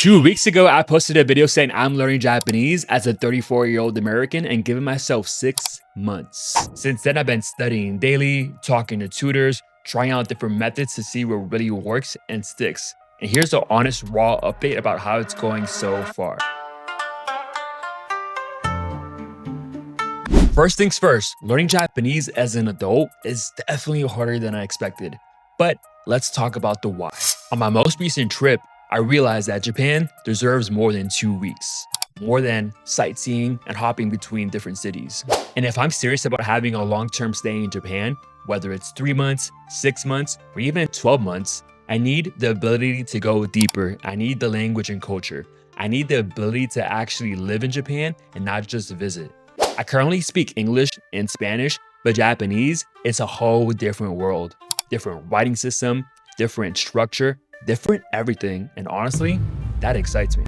2 weeks ago, I posted a video saying I'm learning Japanese as a 34-year-old American and giving myself 6 months. Since then, I've been studying daily, talking to tutors, trying out different methods to see what really works and sticks. And here's the honest, raw update about how it's going so far. First things first, learning Japanese as an adult is definitely harder than I expected. But let's talk about the why. On my most recent trip, I realized that Japan deserves more than 2 weeks, more than sightseeing and hopping between different cities. And if I'm serious about having a long-term stay in Japan, whether it's 3 months, 6 months, or even 12 months, I need the ability to go deeper. I need the language and culture. I need the ability to actually live in Japan and not just visit. I currently speak English and Spanish, but Japanese, it's a whole different world. Different writing system, different structure, different everything. And honestly, that excites me.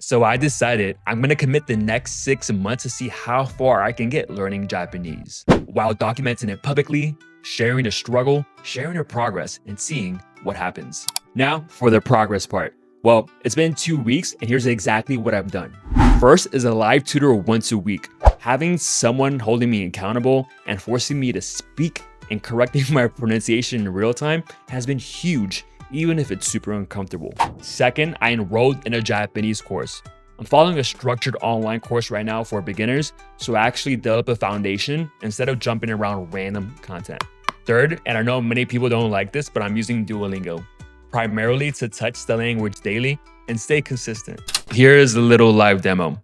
So I decided I'm gonna commit the next 6 months to see how far I can get learning Japanese, while documenting it publicly, sharing the struggle, sharing the progress, and seeing what happens. Now for the progress part. Well, it's been 2 weeks and here's exactly what I've done. First is a live tutor once a week. Having someone holding me accountable and forcing me to speak and correcting my pronunciation in real time has been huge, even if it's super uncomfortable. Second, I enrolled in a Japanese course. I'm following a structured online course right now for beginners, so I actually develop a foundation instead of jumping around random content. Third, and I know many people don't like this, but I'm using Duolingo, primarily to touch the language daily and stay consistent. Here is a little live demo.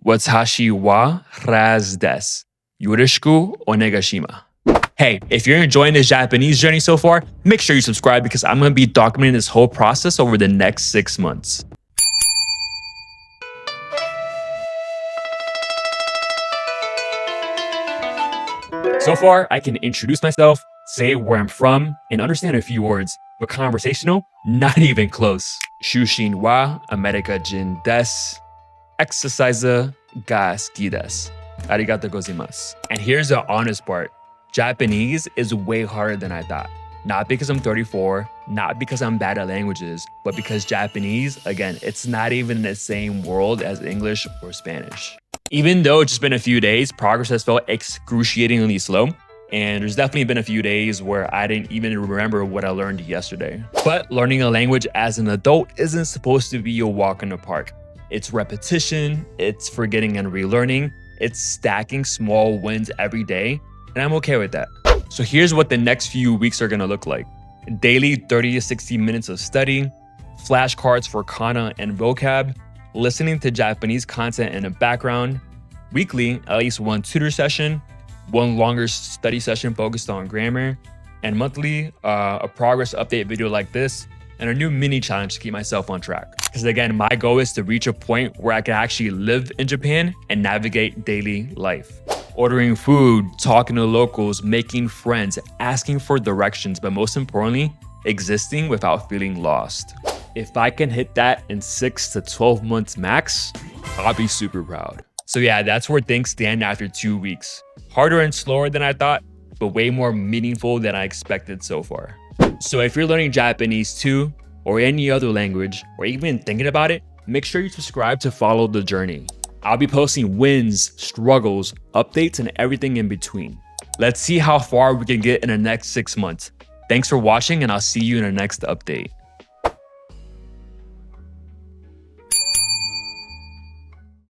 Watashi wa raz desu. Yoroshiku onegaishimasu. Hey, if you're enjoying this Japanese journey so far, make sure you subscribe because I'm going to be documenting this whole process over the next 6 months. So far, I can introduce myself, say where I'm from, and understand a few words, but conversational, not even close. Shushin wa America jin desu. Exercise ga suki desu. Arigatou gozaimasu. And here's the honest part. Japanese is way harder than I thought. Not because I'm 34, not because I'm bad at languages, but because Japanese, again, it's not even in the same world as English or Spanish. Even though it's just been a few days, progress has felt excruciatingly slow. And there's definitely been a few days where I didn't even remember what I learned yesterday. But learning a language as an adult isn't supposed to be a walk in the park. It's repetition, it's forgetting and relearning, it's stacking small wins every day. And I'm okay with that. So here's what the next few weeks are gonna look like. Daily 30 to 60 minutes of study, flashcards for kana and vocab, listening to Japanese content in the background, weekly at least one tutor session, one longer study session focused on grammar, and monthly a progress update video like this, and a new mini challenge to keep myself on track. Because again, my goal is to reach a point where I can actually live in Japan and navigate daily life. Ordering food, talking to locals, making friends, asking for directions, but most importantly, existing without feeling lost. If I can hit that in 6 to 12 months max, I'll be super proud. So yeah, that's where things stand after 2 weeks. Harder and slower than I thought, but way more meaningful than I expected so far. So if you're learning Japanese too, or any other language, or even thinking about it, make sure you subscribe to follow the journey. I'll be posting wins, struggles, updates, and everything in between. Let's see how far we can get in the next 6 months. Thanks for watching, and I'll see you in the next update.